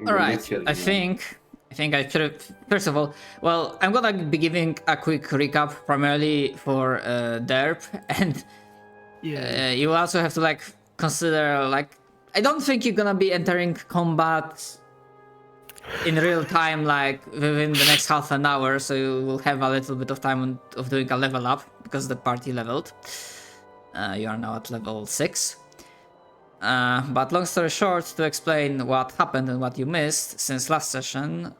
in All the right. nutshell, I you know. think I should have. First of all, well, I'm gonna be giving a quick recap primarily for Derp, and Yeah. you also have to like consider like I don't think you're gonna be entering combat in real time like within the next half an hour, so you will have a little bit of time of doing a level up because the party leveled. You are now at level 6. But long story short, to explain what happened and what you missed since last session,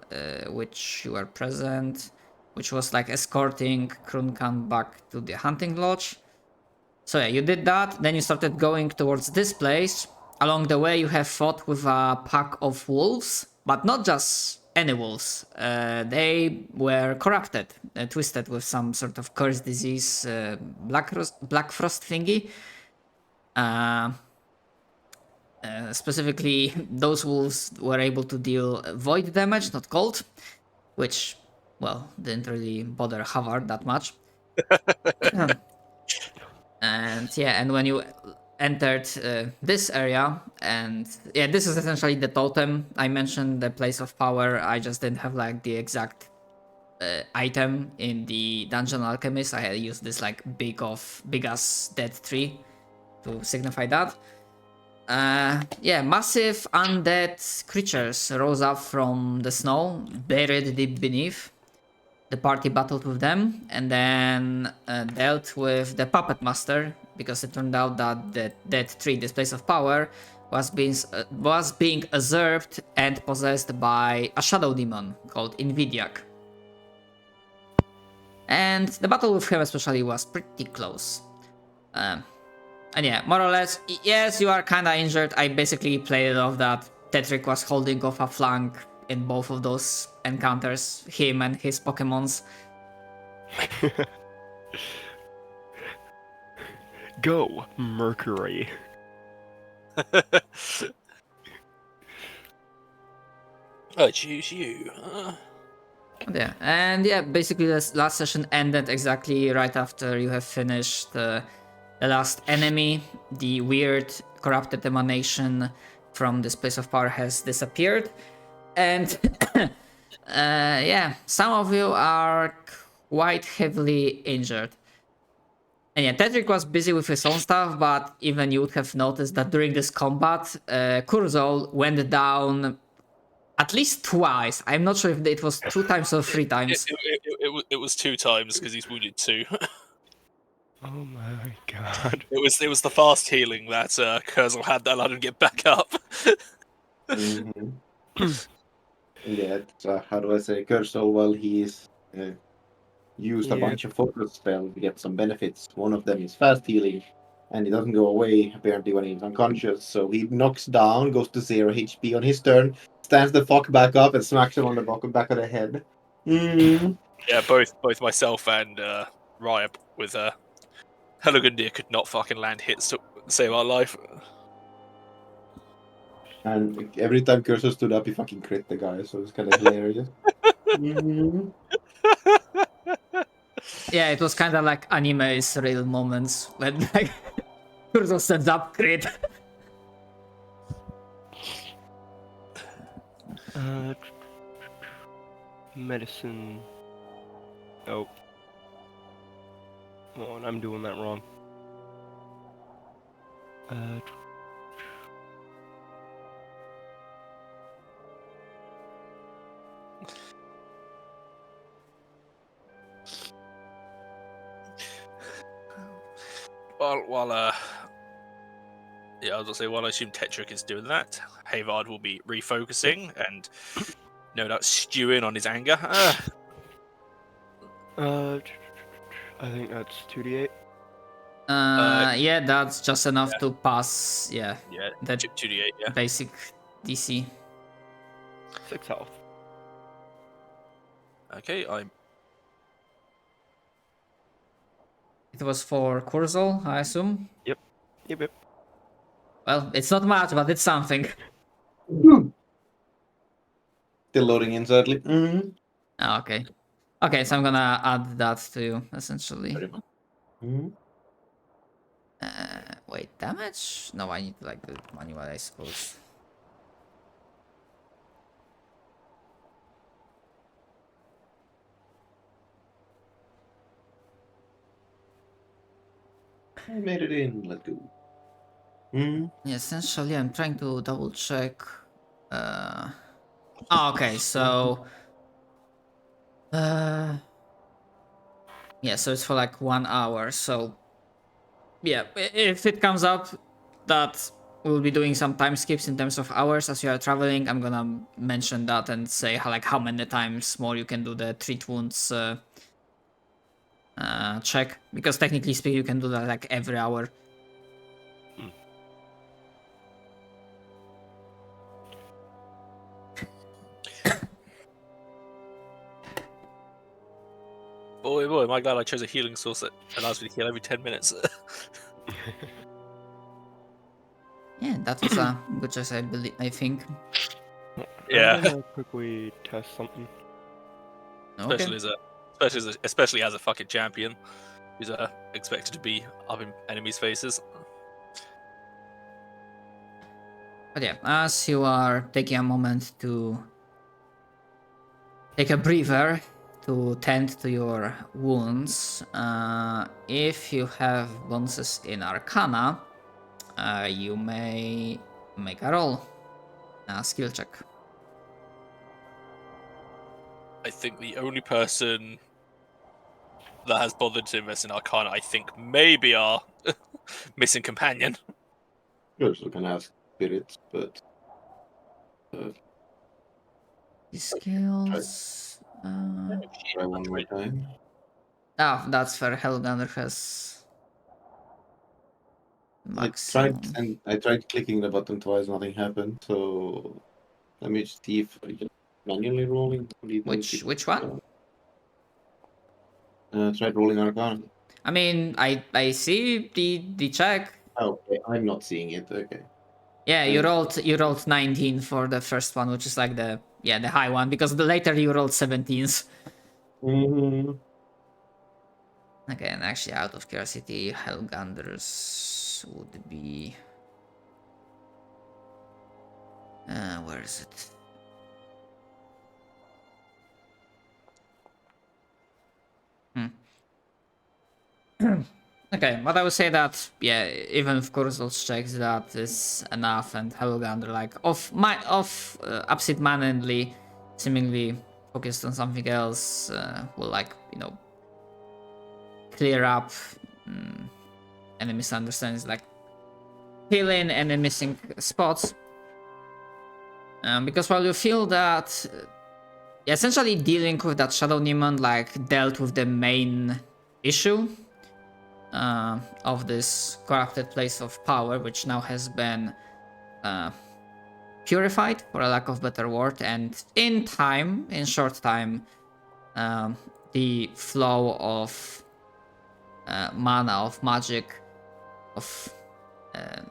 which you were present, which was like escorting Krunkan back to the hunting lodge. So yeah, you did that, then you started going towards this place. Along the way, you have fought with a pack of wolves, but not just any wolves. They were corrupted, twisted with some sort of curse disease, black frost thingy. Specifically, those wolves were able to deal void damage, not cold, which, well, didn't really bother Havard that much. And yeah, and when you entered this area, and yeah, this is essentially the totem. I mentioned the place of power. I just didn't have like the exact item in the dungeon alchemist. I had used this like big ass dead tree to signify that. Yeah, massive undead creatures rose up from the snow, buried deep beneath. The party battled with them and then dealt with the puppet master because it turned out that that tree, this place of power, was being usurped and possessed by a shadow demon called Invidiak. And the battle with him especially was pretty close. And yeah, more or less, yes, you are kinda injured. I basically played it off that Tetrick was holding off a flank in both of those encounters, him and his Pokemons. Go, Mercury. I choose you. Yeah, and yeah, basically this last session ended exactly right after you have finished the last enemy. The weird corrupted emanation from this place of power has disappeared. And yeah, some of you are quite heavily injured. And yeah, Tetrick was busy with his own stuff, but even you would have noticed that during this combat, Kurzol went down at least twice. I'm not sure if it was 2 times or 3 times. It was 2 times because he's wounded 2. Oh my god. It was the fast healing that Kurzel had that allowed him to get back up. Mm-hmm. Yeah, it's, how do I say, Kershaw, well, he's used a Yeah. bunch of focus spells to get some benefits. One of them is fast healing, and it doesn't go away apparently when he's unconscious. So he knocks down, goes to 0 HP on his turn, stands the fuck back up, and smacks him on the back of the head. Mm. Yeah, both myself and Raya with Heligundir could not fucking land hits to save our life. And every time Kershaw stood up, he fucking crit the guy, so it's kind of hilarious. Mm. Yeah, it was kind of like anime's real moments when like Kurzo stands up, crit. Medicine. Oh. Hold on, I'm doing that wrong. While yeah, I was gonna say while I assume Tetrick is doing that, Havard will be refocusing and no doubt stewing on his anger. I think that's 2d8. Yeah, that's just enough to pass. Yeah, Yeah, that 2d8. Yeah. basic DC. 6 health. Okay, I'm. It was for Kurzol, I assume. Yep. Well, it's not much, but it's something. Still loading in, sadly. Mm. Oh, okay. Okay, so I'm gonna add that to you, essentially. Mm. Wait, damage? No, I need to like do it manual, I suppose. I made it in. Let's go. Hmm. Yeah, essentially, I'm trying to double check. Okay, so. Yeah, so it's for like 1 hour. So, yeah, if it comes up that we'll be doing some time skips in terms of hours as you are traveling, I'm gonna mention that and say how many times more you can do the treat wounds check, because technically speaking, you can do that like every hour. Boy, am I glad I chose a healing source that allows me to heal every 10 minutes. Yeah, that was a good choice, I think. Yeah. I'm gonna quickly test something. Okay. especially as a fucking champion who's expected to be up in enemies' faces. But yeah, as you are taking a moment to take a breather to tend to your wounds, if you have bonuses in Arcana, you may make a roll, a skill check. I think the only person that has bothered to invest in Arcana, I think, maybe our missing companion. You also can ask spirits, but The skills. try one more time. That's fair. Hellgunner has maximum. I tried clicking the button twice, nothing happened. So let me see if I can manually rolling. Which one? Tried rolling Arcana. I mean, I see the check. Oh, okay, I'm not seeing it. Okay. Yeah, you rolled 19 for the first one, which is like the high one, because the later you rolled 17s. Mm-hmm. Okay, and actually, out of curiosity, Hellgunders would be. Where is it? Okay, but I would say that even of course those checks that is enough, and Hellgander like absent-mindedly, seemingly focused on something else, will clear up any misunderstandings, like fill in any missing spots. Because while you feel that essentially dealing with that Shadow Demon dealt with the main issue of this corrupted place of power, which now has been purified, for a lack of better word, and in short time, the flow of mana, of magic, of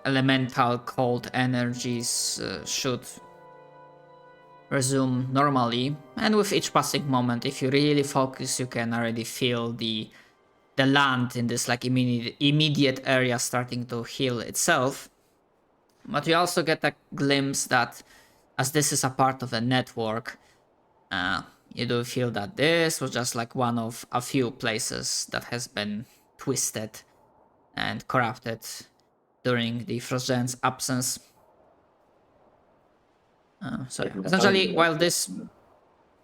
elemental cold energies should resume normally. And with each passing moment, if you really focus, you can already feel the land in this immediate area starting to heal itself. But you also get a glimpse that, as this is a part of a network, you do feel that this was just like one of a few places that has been twisted and corrupted during the Frost Giant's absence. So yeah, essentially, while this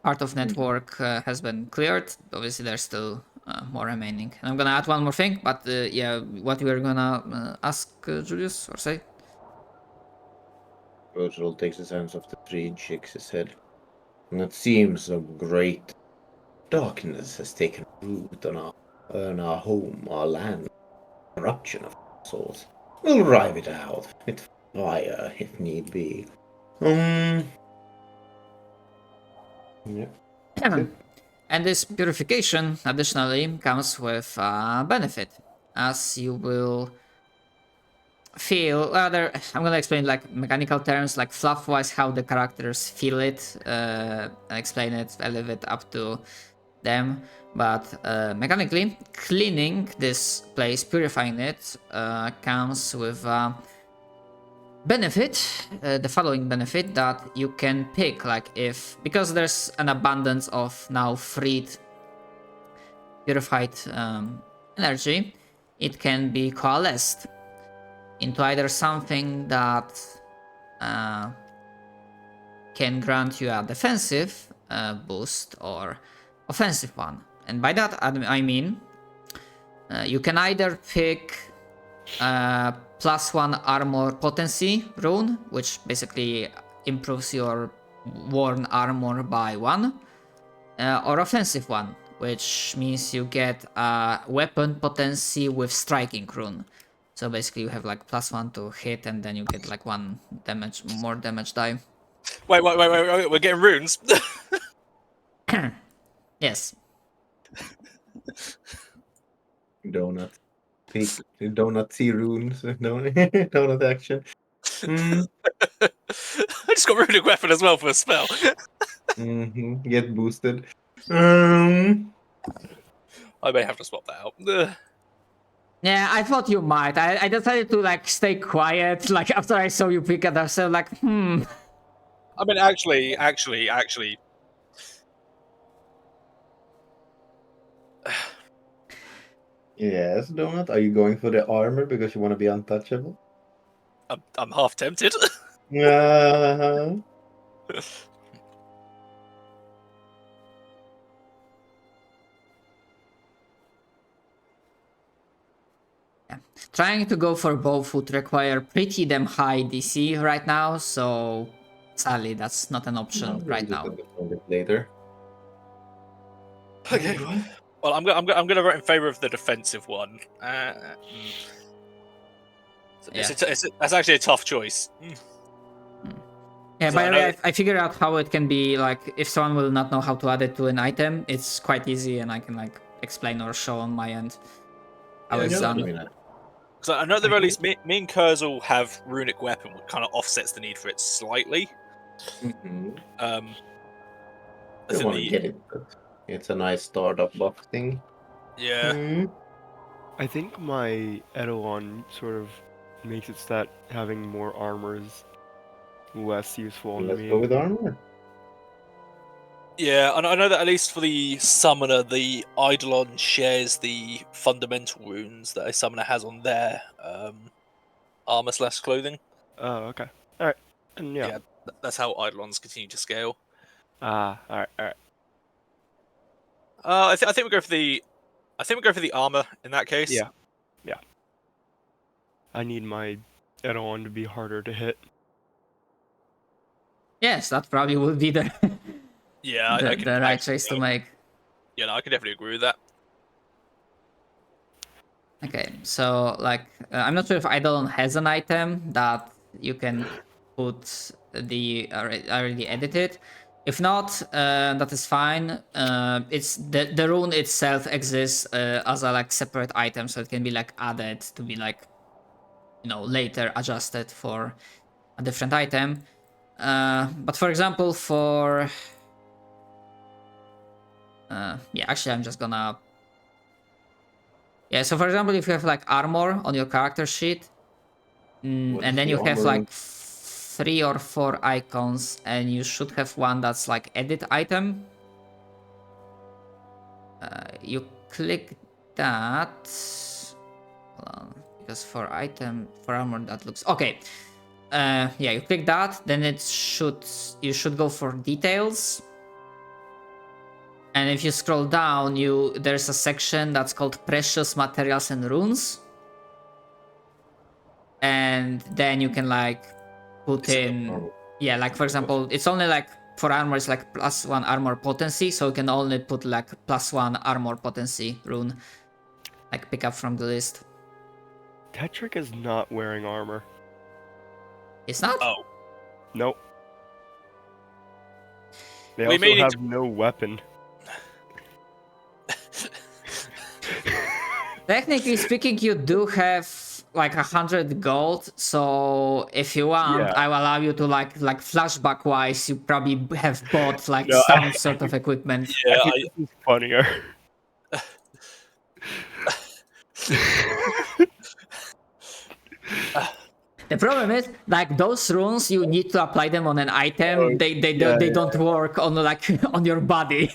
part of network has been cleared, obviously there's still more remaining. And I'm gonna add one more thing, but what you were gonna ask, Julius, or say? Virgil takes his hands off the tree and shakes his head. And it seems a great darkness has taken root on our home, our land. Corruption of sorts. We'll drive it out with fire if need be. Yeah. And this purification, additionally, comes with a benefit, as you will feel. I'm gonna explain mechanical terms, fluff-wise, how the characters feel it, and explain it, I leave it up to them. But mechanically, cleaning this place, purifying it, comes with benefit, the following benefit that you can pick, because there's an abundance of now freed purified energy, it can be coalesced into either something that can grant you a defensive boost or offensive one. And by that I mean you can either pick +1 armor potency rune, which basically improves your worn armor by 1, or offensive one, which means you get a weapon potency with striking rune. So basically you have like +1 to hit, and then you get like 1 damage, more damage die. Wait, we're getting runes. Yes. Donut. Donut see runes. Donut action. I just got runic weapon as well for a spell. Get boosted. I may have to swap that out. Yeah, I thought you might. I decided to like stay quiet. Like after I saw you pick it, I said like, I mean, actually. Yes, Donut. Are you going for the armor because you want to be untouchable? I'm half tempted. Uh, trying to go for both would require pretty damn high DC right now, so sadly that's not an option right now. Later. Okay. Well, I'm gonna vote in favor of the defensive one. That's actually a tough choice. Yeah, So by the way, I figured out how it can be, like, if someone will not know how to add it to an item, it's quite easy, and I can, like, explain or show on my end how it's done. So I know at the very least, me and Kurzel have runic weapon, which kind of offsets the need for it slightly. I don't want to get it, but it's a nice startup buff thing. Yeah. I think my Eidolon sort of makes it so that having more armor is less useful to Let's me. go with armor. Yeah, and I know that at least for the summoner, the Eidolon shares the fundamental runes that a summoner has on their armor/clothing. Oh, okay. Alright. And yeah. That's how Eidolons continue to scale. Alright. I think we go for the armor in that case. Yeah. I need my Eidolon to be harder to hit. Yes, that probably would be the Yeah, the right choice to make. Yeah, no, I can definitely agree with that. Okay, so like I'm not sure if Eidolon has an item that you can put the already edited. If not, that is fine. It's the rune itself exists as a like separate item, so it can be like added to be like, you know, later adjusted for a different item. But for example, for yeah, actually, I'm just gonna. Yeah, so for example, if you have like armor on your character sheet, and then you have like 3 or 4 icons, and you should have one that's like edit item. You click that. Hold on, because for armor that looks okay. Yeah, you click that, then you should go for details. And if you scroll down, there's a section that's called Precious Materials and Runes. And then you can like put in, yeah, like for example, it's only like for armor, it's like +1 armor potency, so you can only put like +1 armor potency rune, like pick up from the list. Tetrick is not wearing armor. It's not? Oh. Nope. They We also may need have no weapon. Technically speaking, you do have like 100 gold, so if you want, Yeah. I will allow you to like flashback wise, you probably have bought like No, some sort of equipment. Yeah, I think this is funnier. The problem is, like, those runes, you need to apply them on an item. Oh, They don't work on like on your body.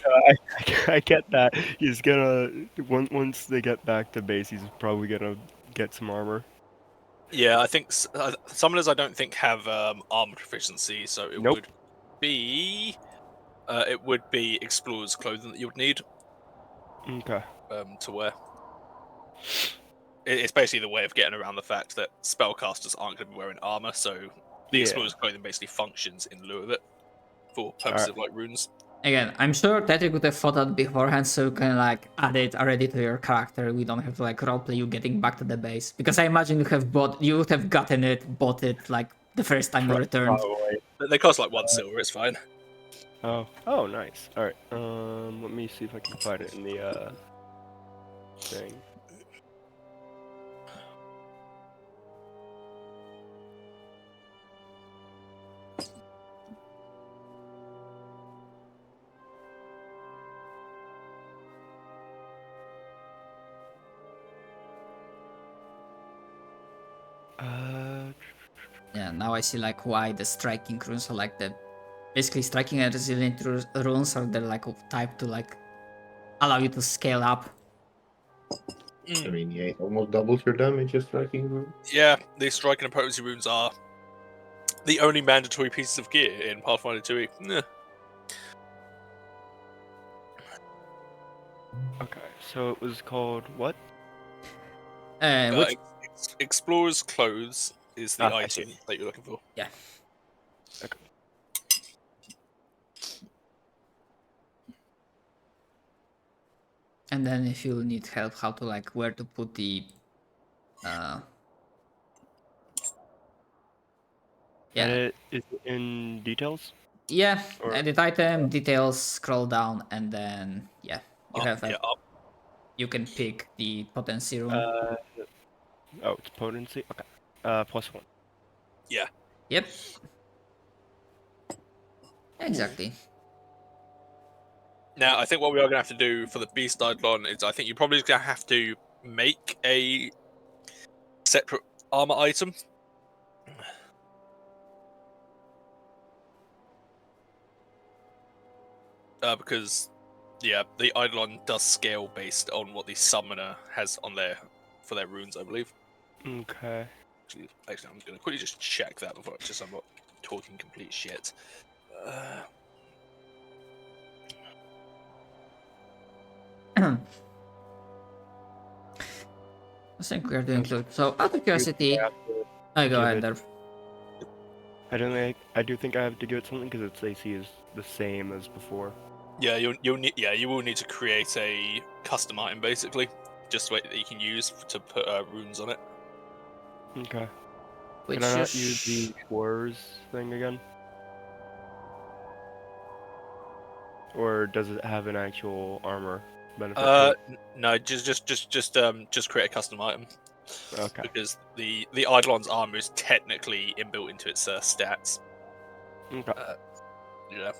I get that. He's gonna once they get back to base, he's probably gonna get some armor. Yeah, I think summoners I don't think have armor proficiency, so Nope. it would be explorer's clothing that you would need Okay. to wear. It's basically the way of getting around the fact that spellcasters aren't going to be wearing armor, so the Yeah. explorer's clothing basically functions in lieu of it for purposes of like runes. Again, I'm sure that you could have thought that beforehand, so you can like add it already to your character. We don't have to like roleplay you getting back to the base, because I imagine you would have bought it like the first time you returned. Probably. They cost like 1 silver. It's fine. Oh, nice. All right. Let me see if I can find it in the thing. Yeah, now I see like why the striking runes are like the basically striking and resilient runes are they're like type to like allow you to scale up. I mean, yeah, it almost doubles your damage just striking rune. Yeah, the striking and potency runes are the only mandatory pieces of gear in Pathfinder 2e. Yeah. Okay, so it was called what? Which Explorer's clothes is the I see. item that you're looking for. yeah. Okay. And then if you need help how to like where to put the yeah. Is it in details? Yeah, Or- edit item, details, scroll down, and then yeah, you have like, up. you can pick the potency rune. Oh, it's potency. Okay. +1. Yep. Exactly. Now, I think what we are going to have to do for the Beast Eidolon is I think you're probably going to have to make a separate armor item. Because, yeah, the Eidolon does scale based on what the summoner has on for their runes, I believe. Okay. Actually, I'm going to quickly just check that before I'm not talking complete shit. I think we're doing good. So out of curiosity, I go ahead there. I do think I have to give it something because its AC is the same as before. Yeah, you will need to create a custom item basically, just that you can use to put runes on it. Okay. Which Can I you not use the Wars thing again? Or does it have an actual armor benefit? to it? No, just create a custom item. Okay. Because the Eidolon's armor is technically inbuilt into its stats. Okay. Yeah.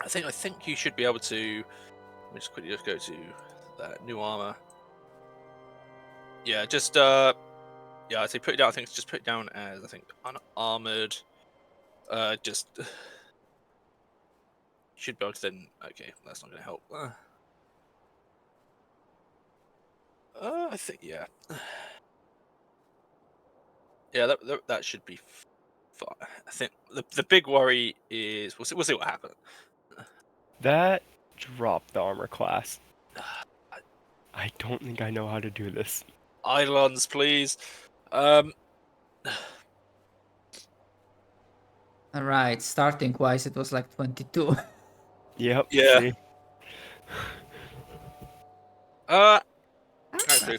I think you should be able to. Let me just quickly go to that new armor. Yeah, I'd say put it down. I think just put it down as unarmored. Just should be able to then. Okay, that's not going to help. I think yeah. Yeah, that should be fine. I think the big worry is we'll see what happens. That dropped the armor class. I don't think I know how to do this. Eidolons, please. Alright, starting wise it was like 22. Yep. Yeah. See? Actually,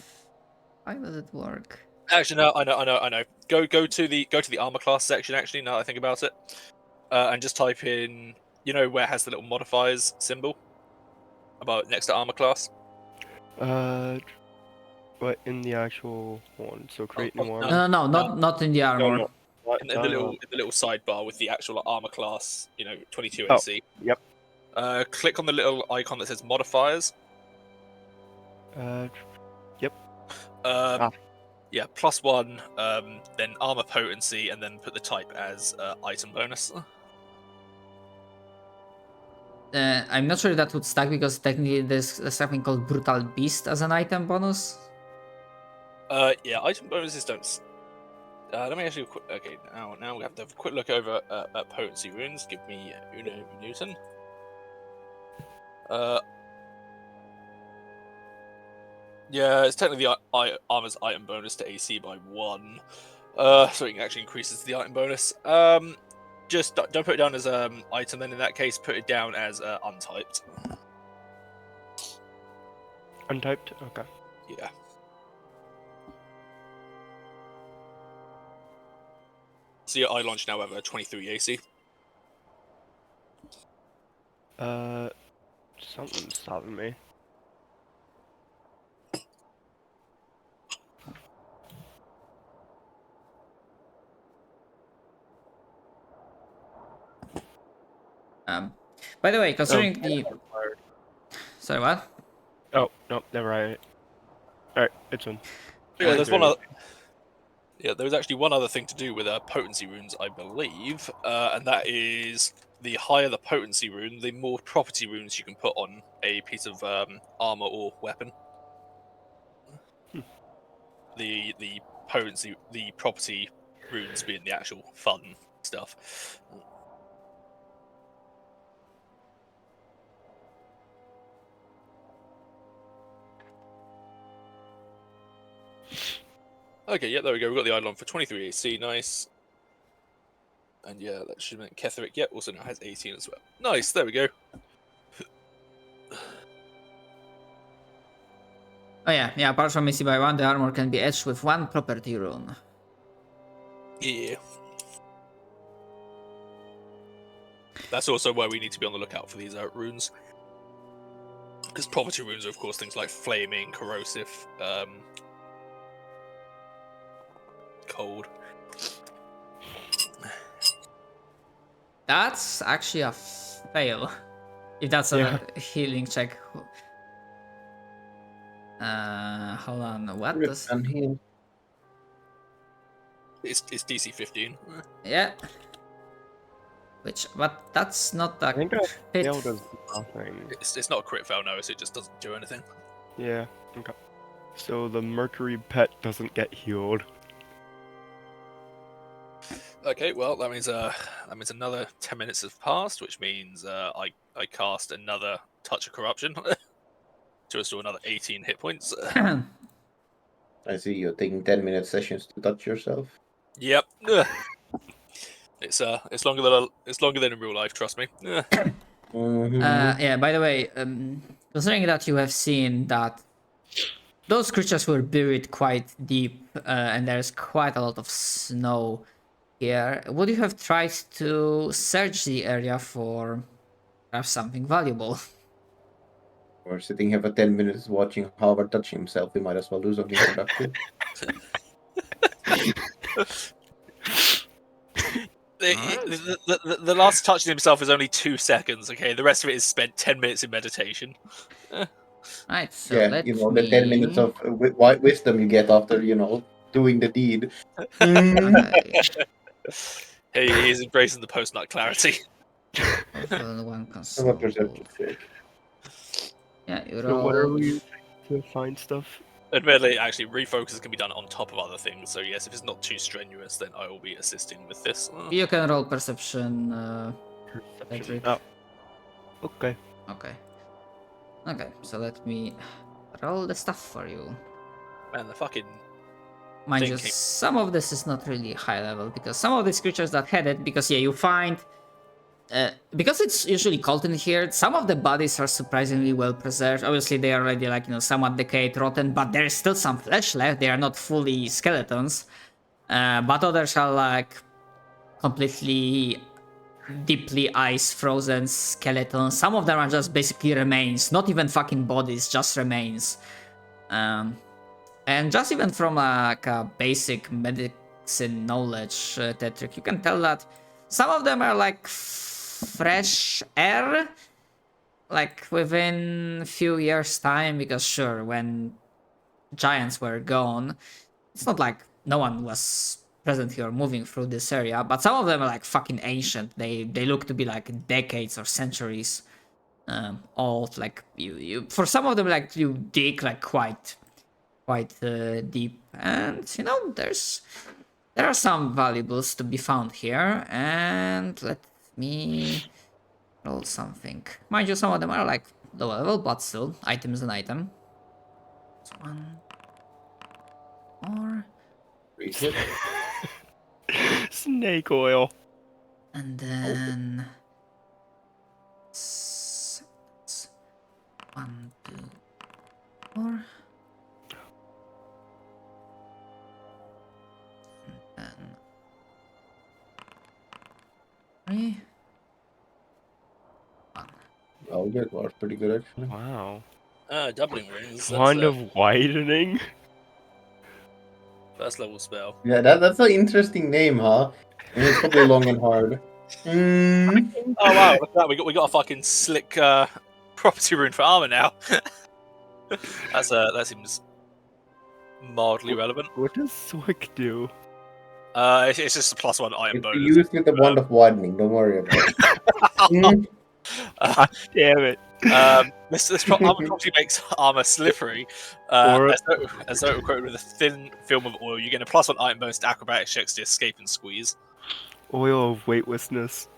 Why does it work? actually, no, I know. Go to the armor class section. Actually, now that I think about it, and just type in, where it has the little modifiers symbol, about next to armor class. But in the actual one, so create new armor. No, not in the armor. No. What? In the little sidebar with the actual armor class, 22 Oh, AC. Yep. Click on the little icon that says modifiers. Yep. Yeah, +1, then armor potency, and then put the type as item bonus. I'm not sure if that would stack because technically there's something called Brutal Beast as an item bonus. Yeah, item bonuses don't. Let me actually. Okay, now we have to have a quick look over at potency runes. Give me Uno Newton. Yeah, it's technically armor's item bonus to AC by 1. So it actually increases the item bonus. Just don't put it down as item. Then in that case, put it down as untyped. Untyped? Okay. Yeah. So your eye launch now have a 23 AC. Something's stopping me. By the way, considering Oh, the sorry, what? Oh, no, never mind. Alright, it's one. Yeah, there's one other. Yeah, there's actually one other thing to do with potency runes, I believe, and that is the higher the potency rune, the more property runes you can put on a piece of armor or weapon. The potency, the property runes being the actual fun stuff. Okay, yeah, there we go. We've got the Eidolon for 23 AC, nice. And yeah, that should make Ketheric, yeah, also now has 18 as well. Nice, there we go. Oh yeah, apart from AC by 1, the armor can be etched with 1 property rune. Yeah. That's also where we need to be on the lookout for these runes. Because property runes are, of course, things like flaming, corrosive, cold. That's actually a fail. If that's a healing check. Hold on, what does... Unhealed. It's DC 15. Yeah. But that's not a I think that crit. fail does nothing. It's not a crit fail, no, so it just doesn't do anything. Yeah, okay. So the Mercury pet doesn't get healed. Okay, well that means another 10 minutes have passed, which means I cast another Touch of Corruption to restore another 18 hit points. I see you're taking 10-minute sessions to touch yourself. Yep. It's longer than in real life. Trust me. Yeah, by the way, considering that you have seen that those creatures were buried quite deep and there's quite a lot of snow here, would you have tried to search the area for perhaps something valuable? We're sitting here for 10 minutes watching Howard touch himself. We might as well do something productive. The last touching himself is only 2 seconds. Okay, the rest of it is spent 10 minutes in meditation. Right, so Yeah, let the 10 minutes of wisdom you get after, doing the deed. Okay. He's embracing the post-nut clarity. Also one From a console. perception sake. Yeah, you So what are roll. we to find stuff? Admittedly, actually, refocus can be done on top of other things. So yes, if it's not too strenuous, then I will be assisting with this. You can roll perception. Perception. Patrick. Oh. Okay. Okay, so let me roll the stuff for you. Man, the fucking Mind you, Thinking. some of this is not really high level because some of these creatures that had it, because yeah, you find, because it's usually cold in here, some of the bodies are surprisingly well preserved. Obviously, they are already somewhat decayed, rotten, but there is still some flesh left. They are not fully skeletons, but others are completely deeply ice frozen skeletons. Some of them are just basically remains, not even fucking bodies, just remains. And just even from a basic medicine knowledge, Tetrick, you can tell that some of them are fresh air, within a few years' time, because sure, when giants were gone, it's not like no one was present here moving through this area, but some of them are like fucking ancient. They look to be like decades or centuries old. Like you for some of them, like you dig like quite deep, and you know there are some valuables to be found here. And let me roll something. Mind you, some of them are like low level, but still, item is an item. So 1 more, Appreciate it. Snake oil. and then it's 1, 2, 4, and then 3. Oh, that was pretty good actually. Wow. Doubling rings. That's Wand a of widening. first level spell. Yeah, that's an interesting name, huh? And it's probably long and hard. Mm. Oh wow, look at that. We got a fucking slick property rune for armor now. That seems mildly relevant. What does Swick do? It's just a +1 item It's bonus. used with the wand of widening. Don't worry about it. Mm. God damn it. This armor property makes armor slippery. Or- as though it were coated with a thin film of oil, you get a +1 item bonus to acrobatics checks to escape and squeeze. Oil of weightlessness.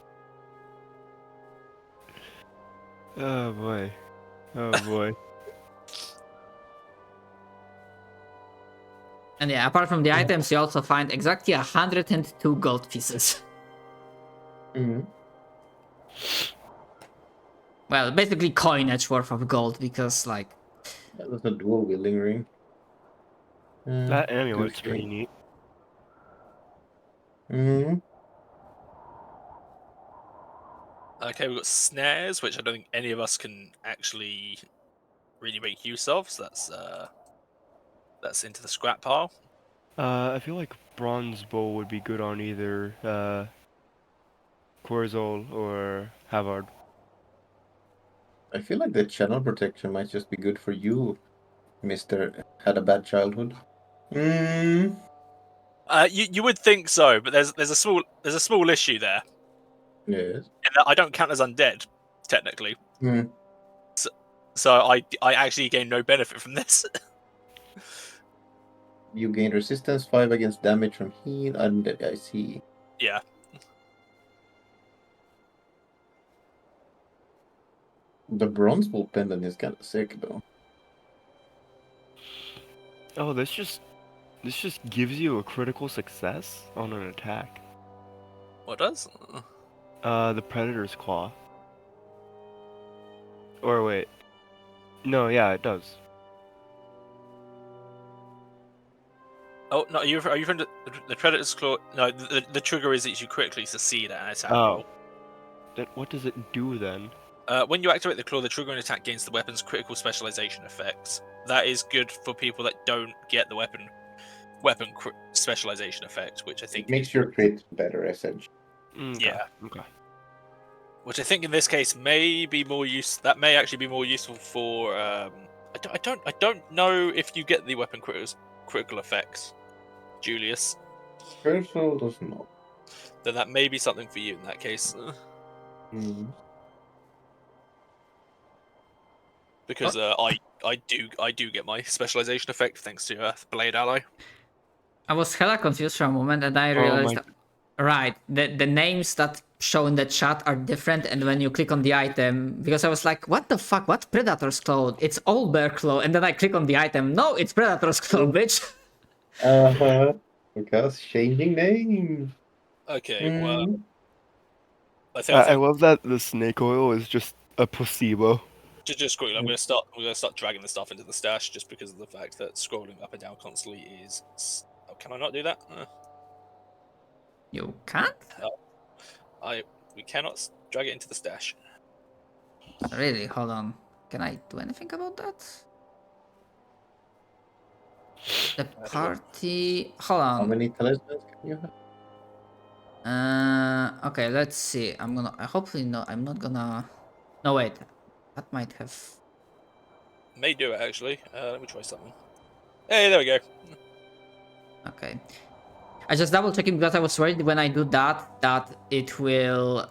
Oh boy. Oh boy. And yeah, apart from the items, you also find exactly 102 gold pieces. Mm. Well, basically coinage worth of gold, because like That was a dual wielding ring. That amulet's good pretty game. neat. Mm. Okay, we've got snares, which I don't think any of us can actually really make use of. So that's into the scrap pile. I feel like bronze bow would be good on either Corzol or Havard. I feel like the channel protection might just be good for you, Mister. Had a bad childhood. Mm. You would think so, but there's a small issue there. Yes. In that I don't count as undead, technically. Mm. So I actually gain no benefit from this. You gain resistance 5 against damage from heal, and I see. Yeah. The bronze bull pendant is kind of sick, though. Oh, this just gives you a critical success on an attack. What does? The Predator's Claw. Or wait. No, yeah, it does. Oh no, are you from the Predator's Claw? No, the trigger is that you quickly succeed at an attack Oh. roll. Then what does it do then? When you activate the claw, the trigger and attack gains the weapon's critical specialization effects. That is good for people that don't get the weapon specialization effect, which I think It makes your crit better, essentially. Okay. Yeah. Okay. Which I think in this case may be more use. That may actually be more useful for. I don't know if you get the weapon critical effects, Julius. Percival does not. Then that may be something for you in that case. Mm. Because I do get my specialization effect thanks to Blade Ally. I was hella confused for a moment, and I Oh realized my- right, the names that show in the chat are different, and when you click on the item, because I was like, what the fuck, what Predator's Claw? It's all bear claw, and then I click on the item, no, it's Predator's Claw, bitch. Uh-huh. Because changing names. Okay, well, Mm. I think I love that the snake oil is just a placebo. just quickly, we're gonna start dragging the stuff into the stash just because of the fact that scrolling up and down constantly is. Oh, can I not do that? You can't? We cannot drag it into the stash. Really? Hold on. Can I do anything about that? The party. Hold How on. many talismans can you have? Okay, let's see. Hopefully, no, I'm not gonna. No, wait. That might have. May do it actually. Let me try something. Hey, there we go. Okay. I just double checking because I was worried when I do that it will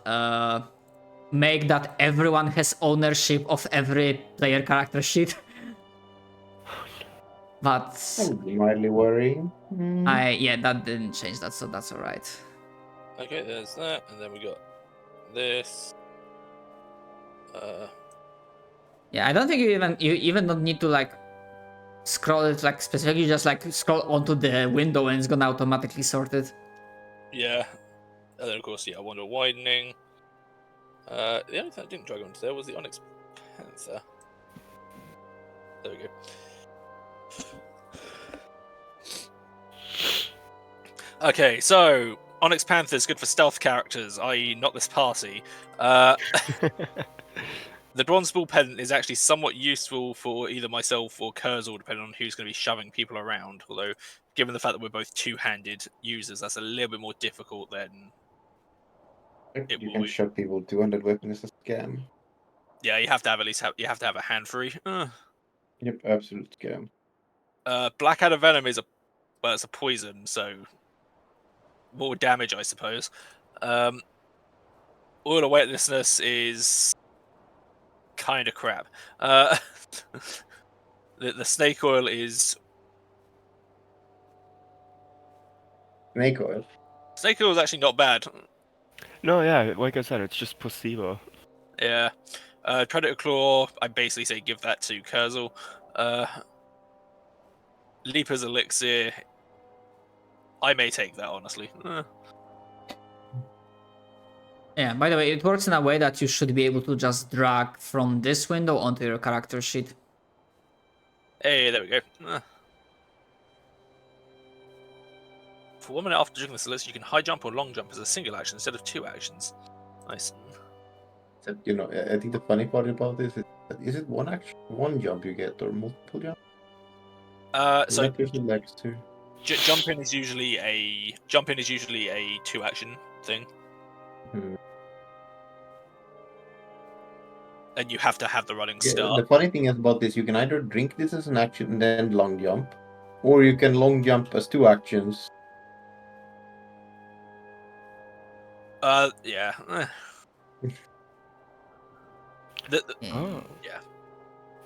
make that everyone has ownership of every player character sheet. But That would be mildly worrying. that didn't change that, so that's alright. Okay, there's that, and then we got this. Yeah, I don't think you even don't need to like scroll it like specifically, just like scroll onto the window and it's gonna automatically sort it. Yeah, and then of course, yeah, Wonder Widening. The only thing I didn't drag onto there was the Onyx Panther. There we go. Okay, so Onyx Panther is good for stealth characters, i.e., not this party. The Bronze Ball Pendant is actually somewhat useful for either myself or Kurzul, depending on who's going to be shoving people around. Although, given the fact that we're both two-handed users, that's a little bit more difficult than it You will can be. shot people 200 weapon is a scam. Yeah, you have to have you have to have a hand free. Yep, absolute scam. Blackadder Venom is it's a poison, so more damage, I suppose. Oil of Weightlessness is kind of crap. The snake oil is Snake is oil. actually not bad. No, yeah, like I said, it's just placebo. Yeah. Predator Claw, I basically say give that to Kurzul. Leaper's Elixir, I may take that, honestly. Yeah, by the way, it works in a way that you should be able to just drag from this window onto your character sheet. Hey, there we go. For 1 minute after drinking this elixir, you can high jump or long jump as a single action instead of 2 actions. Nice. You know, I think the funny part about this is it one action, one jump you get, or multiple jumps? So That person likes to. jumping is usually a 2 action thing, and you have to have the running Yeah, start. the funny thing is about this, you can either drink this as an action and then long jump, or you can long jump as 2 actions. Yeah. Oh, Yeah.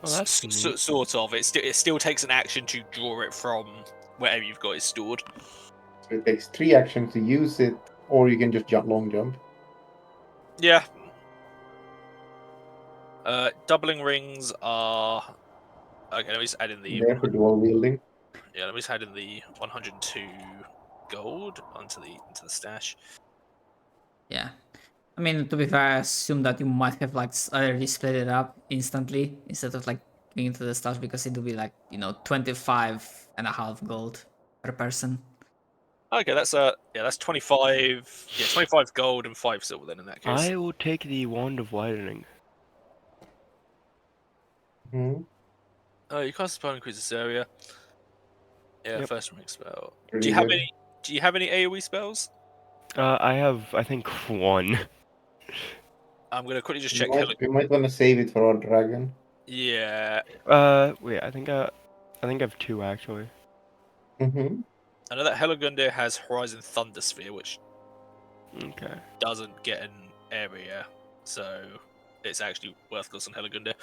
well, that's neat. Sort of. It still takes an action to draw it from wherever you've got it stored. So it takes 3 actions to use it, or you can just long jump. Yeah. Doubling rings are okay. Let me just add in the There for dual wielding. let me just add in the 102 gold into the stash. Yeah. I mean, to be fair, I assume that you might have like already split it up instantly instead of like giving it to the stash, because it would be like, 25.5 gold per person. Okay, that's 25. Yeah, 25 gold and 5 silver. Then in that case, I will take the Wand of Widening. Hmm. oh, you cast a spell increase this area. Yeah, Yep. first rank spell. Pretty Do you have good. any? Do you have any AOE spells? I have, I think, one. I'm gonna quickly just You check. might, you might want to save it for our dragon. Yeah, Wait, I think I have two actually. Mm-hmm. I know that Heligundir has Horizon Thunder Sphere, which Okay. doesn't get an area, so it's actually worthless on Heligundir.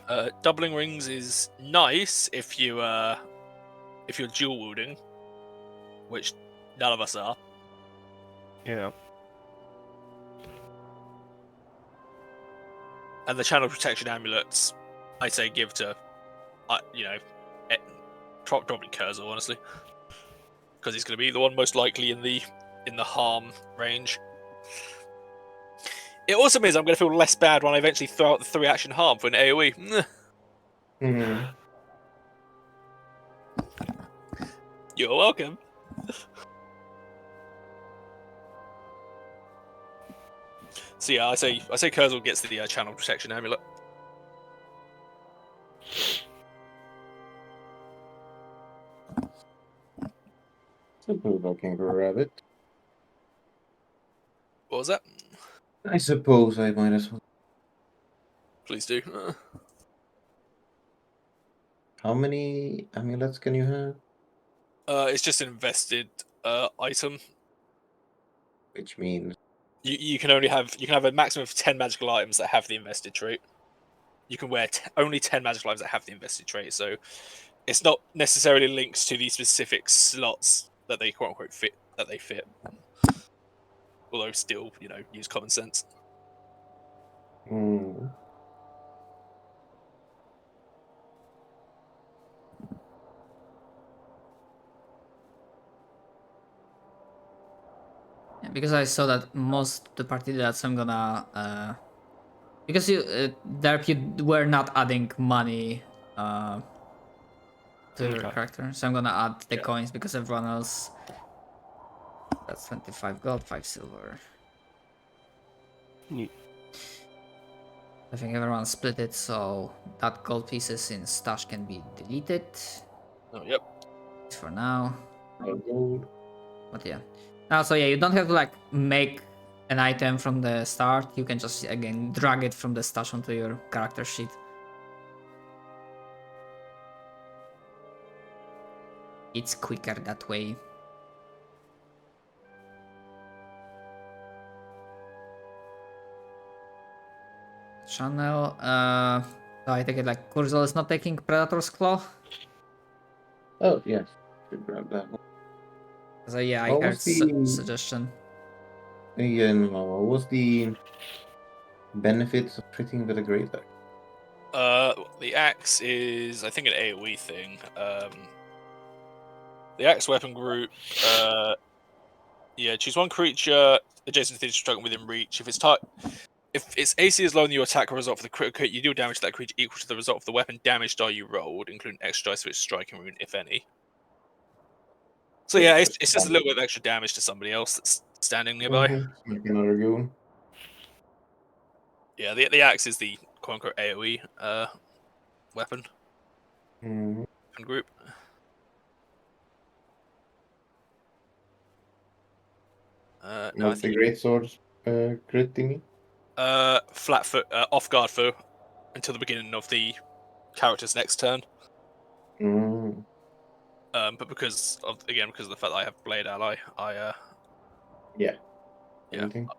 Uh, Doubling rings is nice if you're dual wielding, which none of us are. yeah. And the channel protection amulets, I say give to, probably Kurzul, honestly, because he's going to be the one most likely in the harm range. It also means I'm going to feel less bad when I eventually throw out the 3 action harm for an AOE. Mm-hmm. You're welcome. So yeah, I say Kurzul gets the channel protection amulet. Simple looking rabbit. What was that? I suppose I might as well. Please do. How many amulets can you have? It's just an invested item. Which means You can only have a maximum of 10 magical items that have the invested trait. You can wear only 10 magical items that have the invested trait, so it's not necessarily linked to the specific slots that they quote unquote fit. Although still, use common sense. hmm. Yeah, because I saw that most of the party that I'm gonna because Derp, you were not adding money to your Okay. character, so I'm gonna add the Yeah. coins because everyone else. That's 25 gold, 5 silver. Neat. I think everyone split it, so that gold pieces in stash can be deleted Oh, yep. for now. Gold. But yeah. So yeah, you don't have to like make an item from the start. You can just again drag it from the stash onto your character sheet. It's quicker that way. Channel. So I take it like Kurzel is not taking Predator's Claw. Oh yes, should grab that one. So yeah, I What heard was the suggestion. again? What was the benefits of treating with a great axe? The axe is, I think, an AoE thing. The axe weapon group. Yeah, choose one creature adjacent to the struggling within reach. If its AC is lower than your attack result for the critical hit, you deal damage to that creature equal to the result of the weapon damage die you rolled, including extra dice for its striking rune, if any. So yeah, it's just a little bit of extra damage to somebody else that's standing nearby. Like another goon. Yeah, the axe is the quote unquote AoE weapon Mm-hmm. group. No, I What's the think great swords crit thingy? flat foot, off guard foot until the beginning of the character's next turn. Mm. But because of the fact that I have Blade Ally, I Yeah. Yeah. Anything?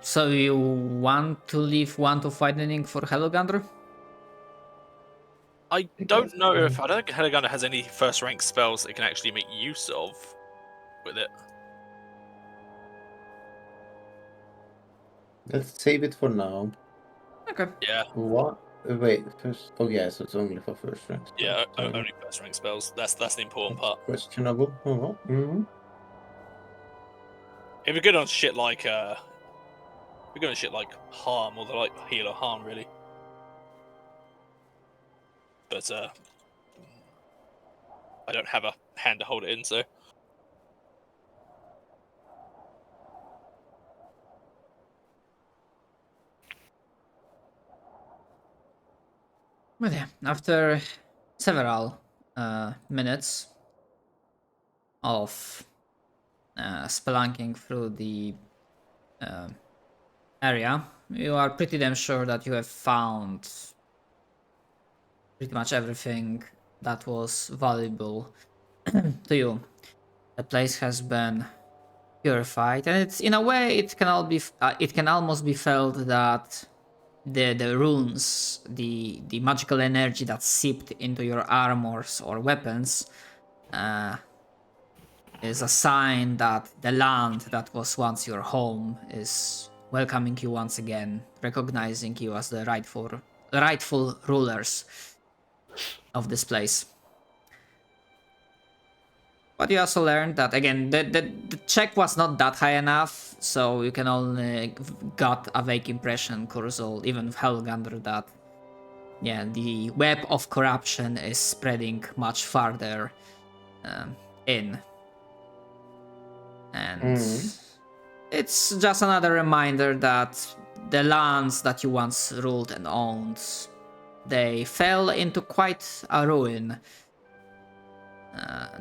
So you want to leave one to fighting for Hellogander? I don't know if I don't think Helliganda has any first rank spells that it can actually make use of with it. Let's save it for now. Okay. Yeah, What? Wait, first. Oh yeah, so it's only for first rank. yeah, Sorry. only first rank spells. That's the important That's part. questionable. Oh, mm-hmm. If you're good on shit like harm or the like heal or harm really. But I don't have a hand to hold it in, so But yeah, after several minutes of spelunking through the area, you are pretty damn sure that you have found pretty much everything that was valuable to you. The place has been purified, and it's in a way it can almost be felt that the runes, the magical energy that seeped into your armors or weapons, is a sign that the land that was once your home is welcoming you once again, recognizing you as the rightful rulers of this place. But you also learned that, again, the check was not that high enough, so you can only got a vague impression, Kurzul, even with Helgander, that, yeah, the web of corruption is spreading much farther in. And it's just another reminder that the lands that you once ruled and owned, they fell into quite a ruin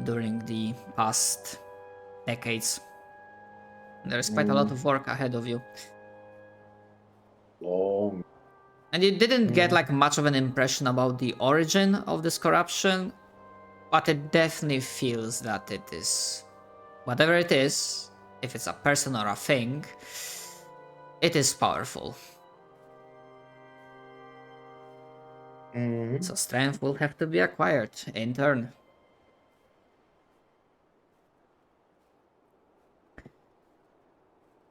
during the past decades. There's quite a lot of work ahead of you. Long. And you didn't get like much of an impression about the origin of this corruption, but it definitely feels that it is, whatever it is, if it's a person or a thing, it is powerful. So strength will have to be acquired in turn.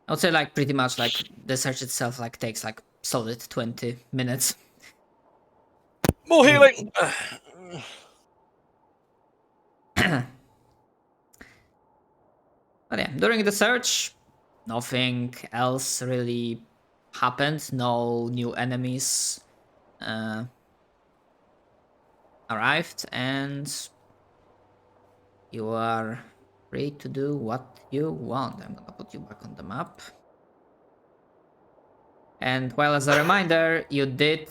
I would say like pretty much like the search itself like takes like solid 20 minutes. More healing. But yeah, during the search, nothing else really happened. No new enemies arrived, and you are free to do what you want. I'm gonna put you back on the map. And well, as a reminder, you did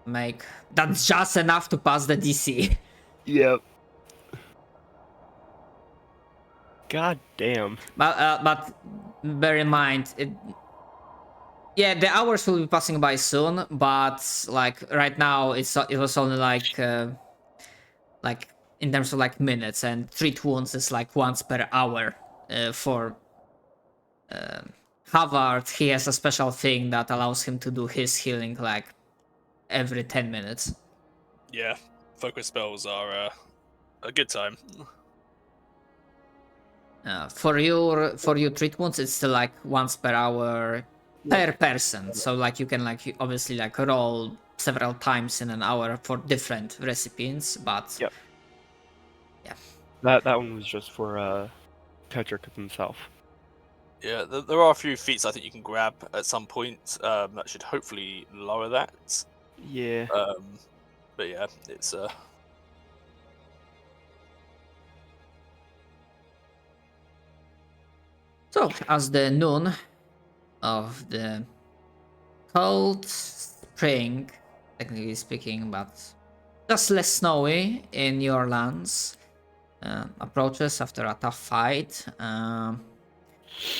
make... That's just enough to pass the DC. Yep. God damn. But bear in mind, yeah, the hours will be passing by soon, but like right now it was only like in terms of like minutes, and treat wounds is like once per hour. For Havard, he has a special thing that allows him to do his healing like every 10 minutes. Yeah, focus spells are a good time. For your treat wounds, it's still like once per hour per person. So like you can like obviously like roll several times in an hour for different recipients, but Yep. yeah. That one was just for Tetrick himself. Yeah, there are a few feats I think you can grab at some point that should hopefully lower that. Yeah. But yeah, it's So as the noon of the cold spring, technically speaking, but just less snowy in your lands, approaches after a tough fight.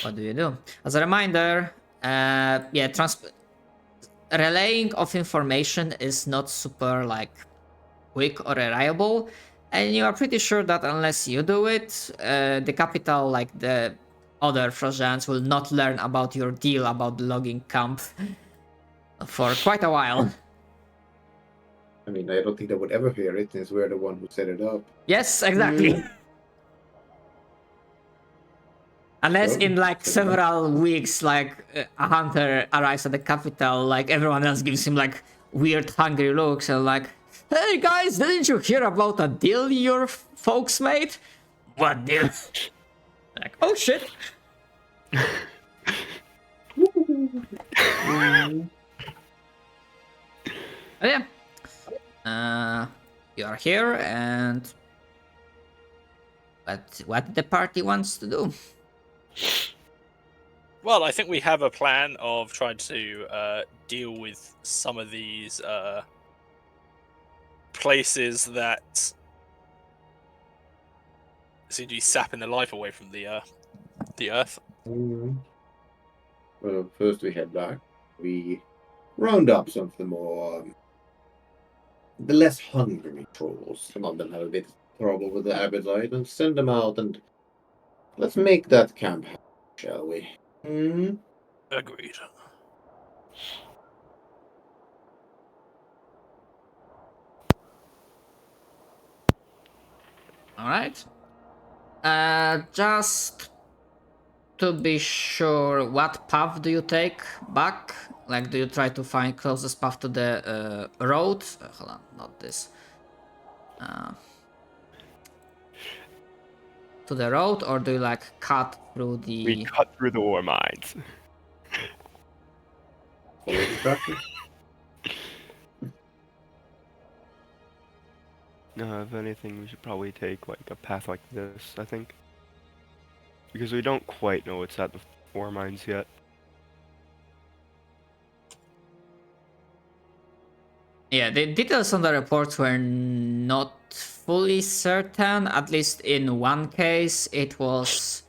What do you do? As a reminder, yeah, relaying of information is not super like quick or reliable, and you are pretty sure that unless you do it, the capital, like the other Frozans, will not learn about your deal about the logging camp for quite a while. I mean, I don't think they would ever hear it since we're the one who set it up. Yes, exactly. Unless Sure. in like several weeks, like a hunter arrives at the capital, like everyone else gives him like weird hungry looks and like, hey guys, didn't you hear about a deal your folks made? What deal? Like, oh shit. But yeah. You are here, and what the party wants to do. well, I think we have a plan of trying to deal with some of these places that seem to be sapping the life away from the earth. Well, first we head back. We round up some of the more, the less hungry trolls. Some of them have a bit of trouble with the appetite, and send them out, and let's make that camp happen, shall we? Agreed. All right. Just to be sure, what path do you take back? Like, do you try to find closest path to the road? Hold on, not this. to the road, or do you like cut through We the? cut through the ore mines. Follow the tractor. No, if anything, we should probably take like a path like this, I think. Because we don't quite know what's at the ore mines yet. Yeah, the details on the reports were not fully certain. At least in one case, it was.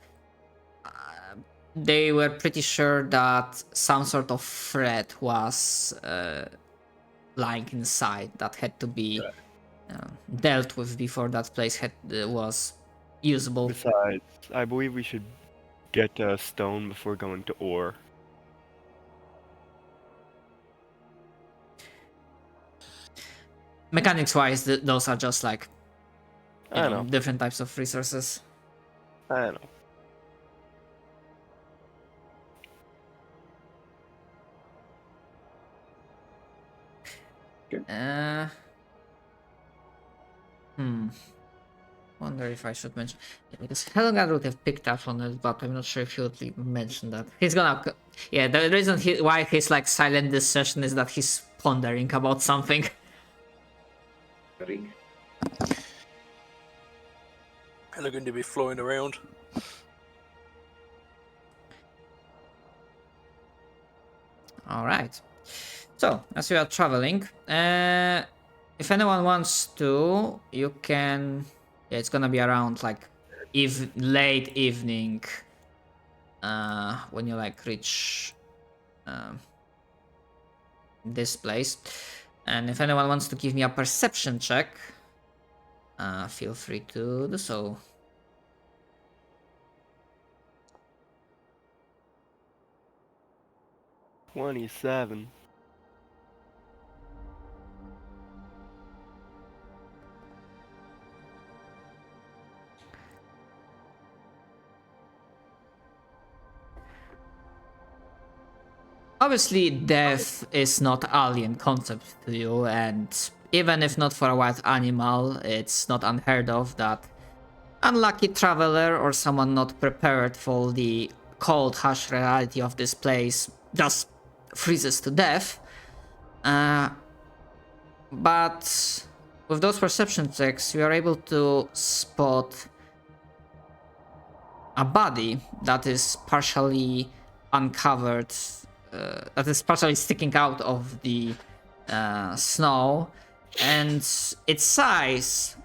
They were pretty sure that some sort of threat was lying inside that had to be dealt with before that place was usable. Besides, I believe we should get stone before going to ore. Mechanics wise, those are just like I know. different types of resources. I know. Wonder if I should mention, because Helga would have picked up on it, but I'm not sure if he would mention that. He's gonna, yeah. The reason why he's like silent this session is that he's pondering about something. They're going to be flying around. All right. So as we are traveling, if anyone wants to, you can. Yeah, it's gonna be around like late evening. When you like reach this place, and if anyone wants to give me a perception check, feel free to do so. 27. Obviously, death is not alien concept to you, and even if not for a wild animal, it's not unheard of that unlucky traveler or someone not prepared for the cold, harsh reality of this place just freezes to death. But with those perception checks, you are able to spot a body that is partially uncovered, that is partially sticking out of the snow, and its size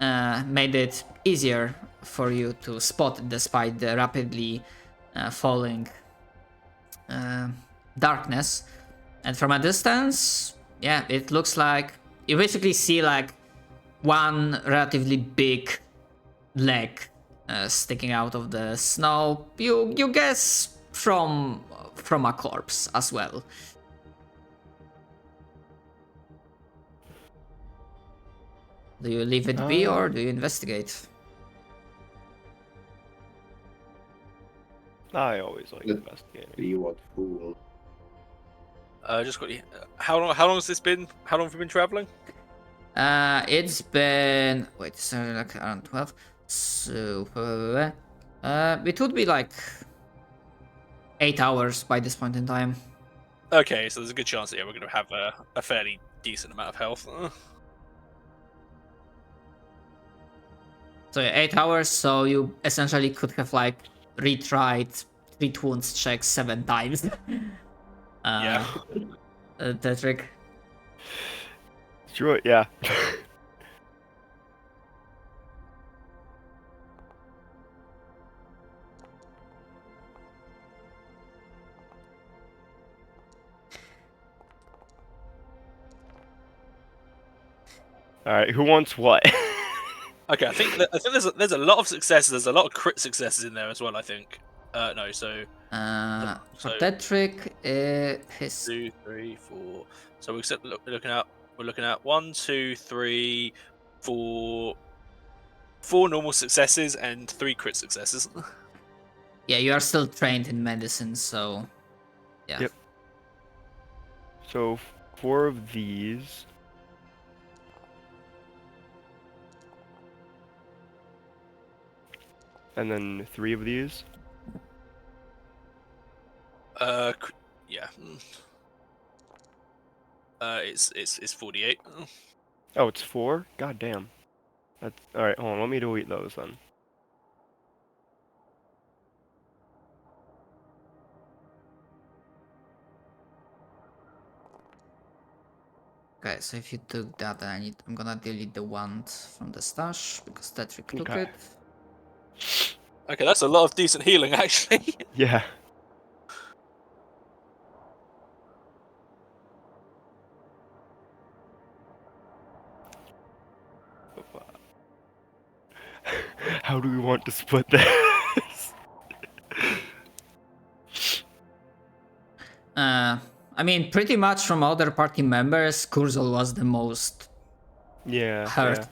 made it easier for you to spot despite the rapidly falling darkness. And from a distance, yeah, it looks like you basically see like one relatively big leg sticking out of the snow. You guess from a corpse as well. Do you leave it be or do you investigate? I always like investigating. Be what fool. Just quickly, how long has this been? How long have you been traveling? It's been so like around 12. So it would be like 8 hours by this point in time. Okay, so there's a good chance that we're going to have a fairly decent amount of health. So yeah, 8 hours. So you essentially could have like retried treat wounds checks 7 times. Yeah. The trick. Sure, yeah. All right, who wants what? Okay, I think there's a lot of successes. There's a lot of crit successes in there as well. I think. No, so. For that trick, his 2, 3, 4. So we're looking at 1, 2, 3, 4. 4 normal successes and 3 crit successes. yeah, you are still trained in medicine, so yeah. Yep. So 4 of these. And then 3 of these. Yeah. It's 48. Oh, it's 4? God damn. That's alright, hold on, let me delete those then. Okay, so if you took that, then I'm gonna delete the wand from the stash because Tetrick took Okay. it. Okay, that's a lot of decent healing actually. Yeah. How do we want to split this? I mean, pretty much from other party members, Kurzol was the most Yeah, hurt. yeah.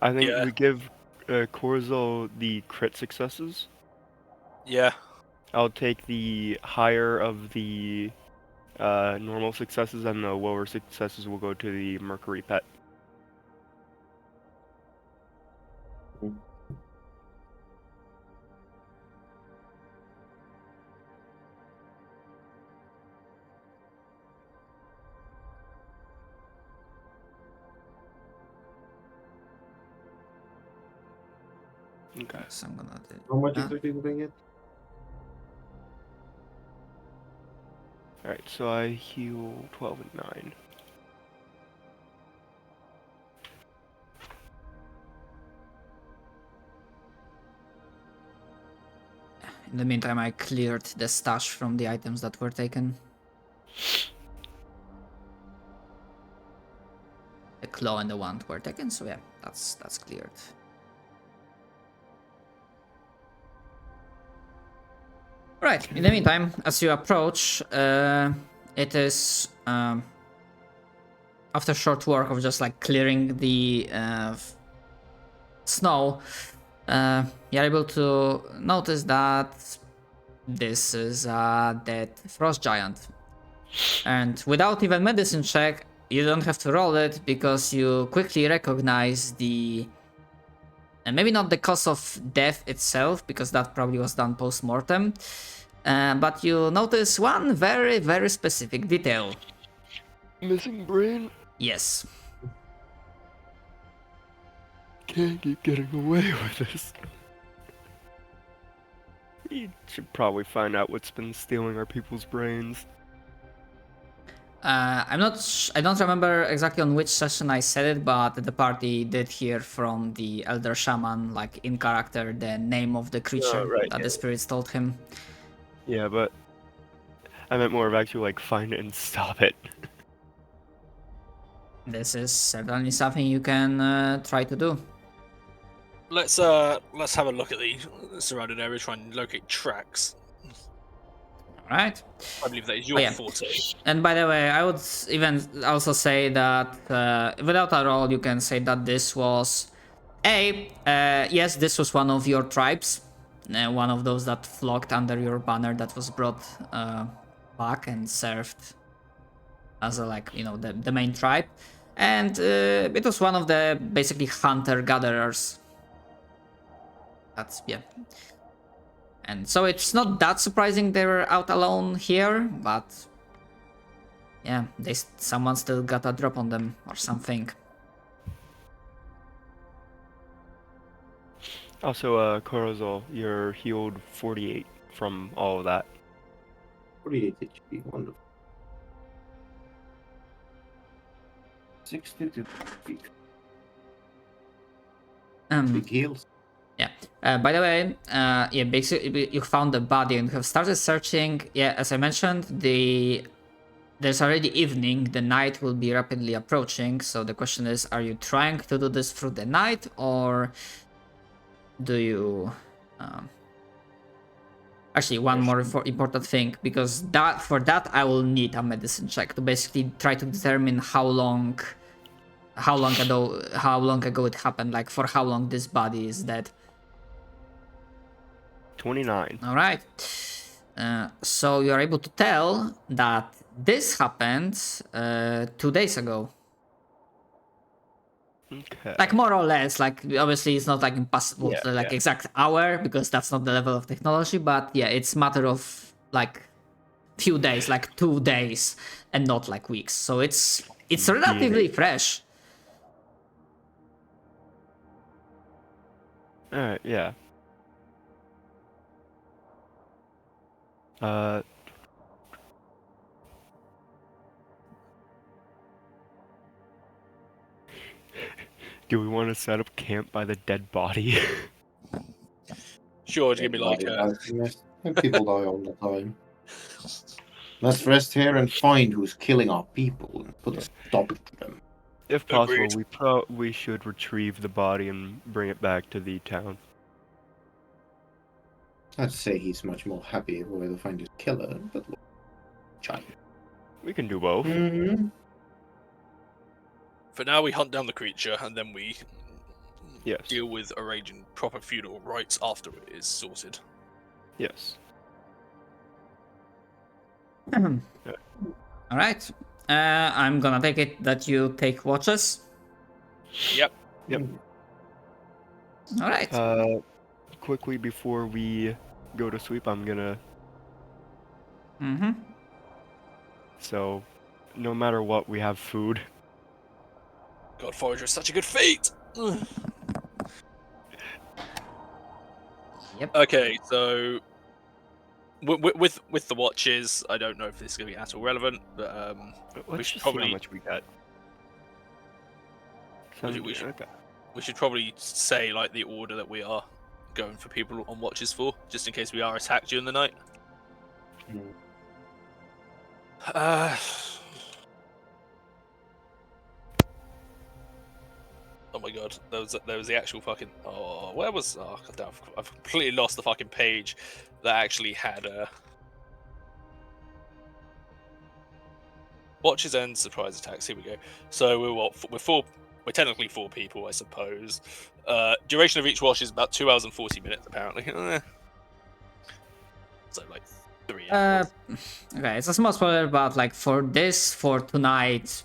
I think Yeah. we give Corzo the crit successes. Yeah. I'll take the higher of the normal successes, and the lower successes will go to the Mercury pet. Okay. So I'm gonna do How much that. exactly do they get? Alright, so I heal 12 and 9. In the meantime, I cleared the stash from the items that were taken. The claw and the wand were taken, so yeah, that's cleared. Right. In the meantime, as you approach, it is after short work of just like clearing the snow, you're able to notice that this is a dead frost giant. And without even medicine check, you don't have to roll it because you quickly recognize the... And maybe not the cause of death itself, because that probably was done post-mortem. But you notice one very, very specific detail. Missing brain? Yes. Can't keep getting away with this. We should probably find out what's been stealing our people's brains. I don't remember exactly on which session I said it, but the party did hear from the Elder Shaman, like in character, the name of the creature right, that yeah. the spirits told him. Yeah, but I meant more of actually like find it and stop it. This is certainly something you can try to do. Let's have a look at the surrounding area, try and locate tracks. Alright. I believe that is your yeah. forte. And by the way, I would even also say that without a roll, you can say that this was yes, this was one of your tribes, one of those that flocked under your banner that was brought back and served as a, like, you know, the main tribe, and it was one of the basically hunter-gatherers. That's, yeah. And so it's not that surprising they were out alone here, but yeah, someone still got a drop on them or something. Also, Korozol, you're healed 48 from all of that. 48 HP, wonderful. 62 big heals. Yeah. By the way, yeah, basically you found the body and have started searching. Yeah, as I mentioned, there's already evening. The night will be rapidly approaching. So the question is, are you trying to do this through the night, or do you? Actually, one more important thing, because for that I will need a medicine check to basically try to determine how long ago it happened. Like for how long this body is dead. 29. All right. So you're able to tell that this happened 2 days ago. Okay. Like more or less, like obviously it's not like impossible Yeah, to like yeah. exact hour because that's not the level of technology, but yeah, it's matter of like few days, like 2 days, and not like weeks. So it's relatively DNA. fresh. Alright, yeah. Uh, do we want to set up camp by the dead body? Sure, give me like Yes, people die all the time. Let's rest here and find who's killing our people and put a stop to them. If possible, Agreed. we should retrieve the body and bring it back to the town. I'd say he's much more happy if we were to find his killer, but look, child. We can do both. Mm-hmm. For now, we hunt down the creature, and then we Yes. deal with arranging proper funeral rites after it is sorted. Yes. All right. I'm gonna take it that you take watches. Yep. Yep. All right. Quickly before we go to sleep, I'm gonna. Mm-hmm. So, no matter what, we have food. God, Forager is such a good feat! Yep. Okay, so with the watches, I don't know if this is going to be at all relevant, but Let's should just see probably- how much we got. We should- Okay. we should probably say like the order that we are going for people on watches for, just in case we are attacked during the night. Mm. Oh my god, there was the actual fucking. Oh, where was? Oh god damn, I've completely lost the fucking page that actually had watches and surprise attacks. Here we go. So we're what? We're technically 4 people, I suppose. Duration of each watch is about 2 hours and 40 minutes, apparently. So like 3 hours. Okay, it's a small spoiler, but like for tonight,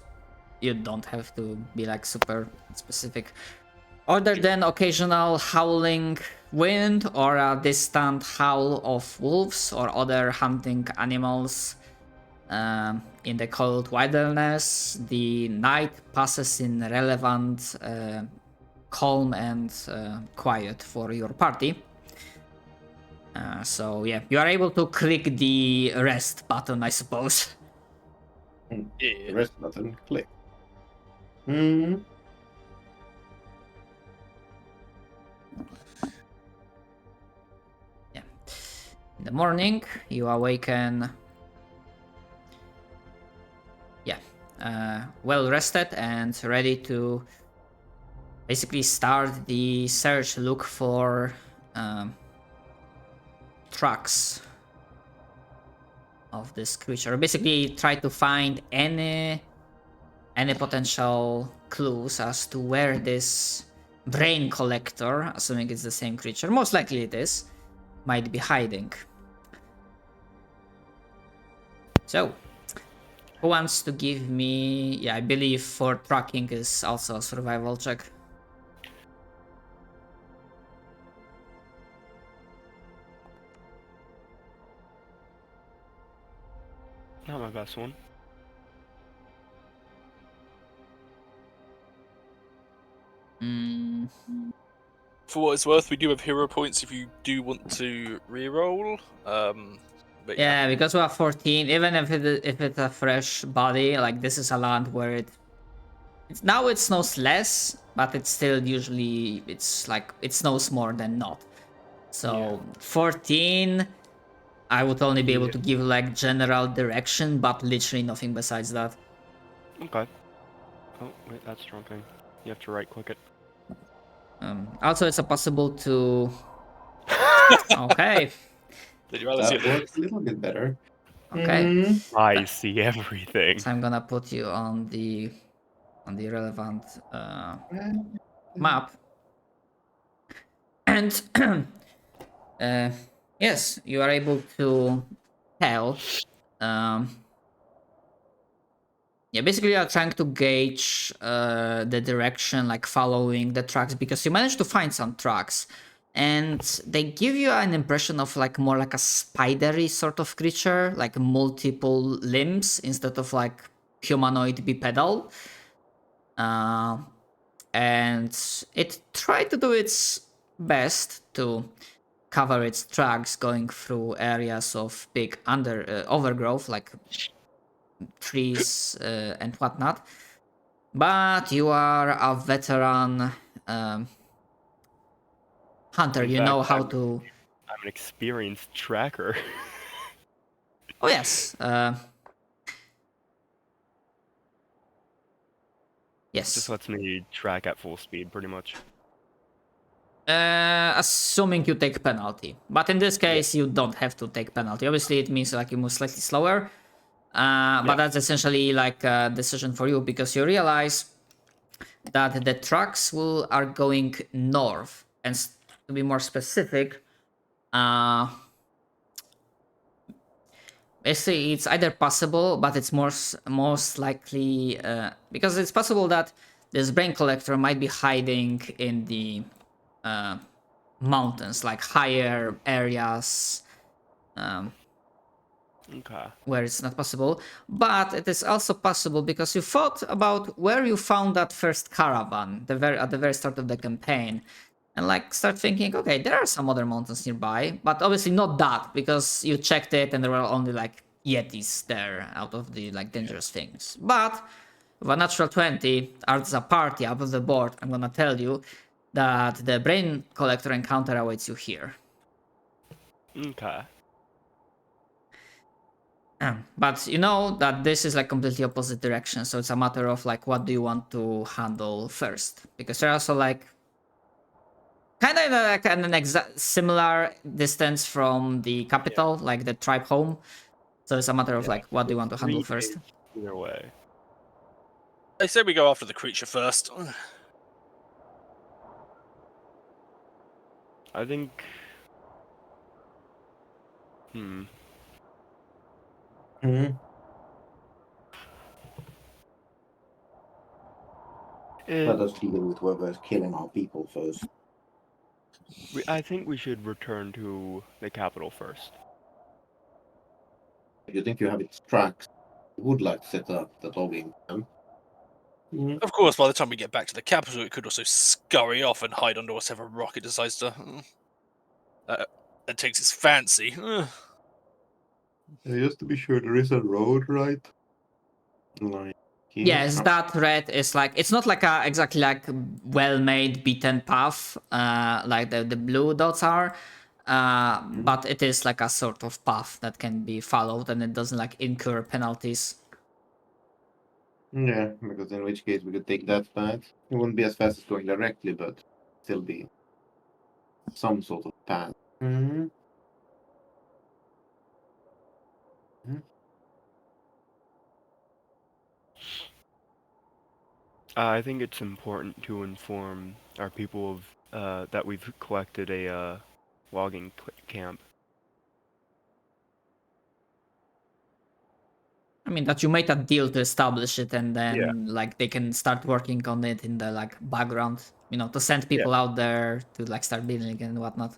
you don't have to be like super specific. Other than occasional howling wind or a distant howl of wolves or other hunting animals in the cold wilderness, the night passes in relevant calm and quiet for your party. So yeah, you are able to click the rest button, I suppose. The Yeah. rest button, click. Mm-hmm. Yeah. In the morning, you awaken. Yeah, well rested and ready to basically start the search. Look for tracks of this creature. Basically, try to find any potential clues as to where this brain collector, assuming it's the same creature, most likely it is, might be hiding. So, who wants to give me? Yeah, I believe for tracking is also a survival check. Not my best one. For what it's worth, we do have hero points if you do want to reroll. But Yeah, because we have 14, even if it's a fresh body, like this is a land where now it snows less, but it's still usually it's like it snows more than not. So 14, I would only be able to give like general direction, but literally nothing besides that. Okay. Oh, wait, that's the wrong thing. You have to right click it. Also, it's a possible to. Okay. Did you rather see That it? works a little bit better. Okay. Mhm. I see everything. So I'm gonna put you on the relevant map. And yes, you are able to tell. Yeah, yeah, basically you are trying to gauge the direction, like following the tracks, because you managed to find some tracks, and they give you an impression of like more like a spidery sort of creature, like multiple limbs instead of like humanoid bipedal. And it tried to do its best to cover its tracks going through areas of big overgrowth, like trees and whatnot. But you are a veteran hunter. In You fact, know how to. I'm an experienced tracker. Oh yes. Just Yes. lets me track at full speed, pretty much. Assuming you take penalty, but in this case you don't have to take penalty. Obviously, it means like you move slightly slower. But that's essentially like a decision for you, because you realize that the trucks are going north, and to be more specific, basically it's either possible, but it's most likely because it's possible that this brain collector might be hiding in the mountains, like higher areas. Okay. Where it's not possible, but it is also possible because you thought about where you found that first caravan at the very start of the campaign, and like start thinking, okay, there are some other mountains nearby, but obviously not that, because you checked it and there were only like yetis there out of the like dangerous things. But with a natural 20 as a party out of the board, I'm gonna tell you that the brain collector encounter awaits you here. Okay. But you know that this is like completely opposite direction, so it's a matter of like what do you want to handle first, because they're also like kind of like an similar distance from the capital, like the tribe home. So it's a matter of like what do you want to handle 3 first. days either way. I say we go after the creature first. I think. Hmm. Mhm. Let us deal with whoever's killing our people first. I think we should return to the capital first. If you think you have its tracks, you would like to set up the logging camp. Of course, by the time we get back to the capital, it could also scurry off and hide under whatever rock it decides to. That takes its fancy. Just to be sure, there is a road, right? Like here. Yes, that red is like it's not like a exactly like well-made beaten path, like the blue dots are, but it is like a sort of path that can be followed, and it doesn't like incur penalties. Yeah, because in which case we could take that path. It wouldn't be as fast as going directly, but still be some sort of path. Mm-hmm. I think it's important to inform our people of that we've collected a logging camp. I mean that you made a deal to establish it, and then like they can start working on it in the like background, you know, to send people out there to like start building and whatnot.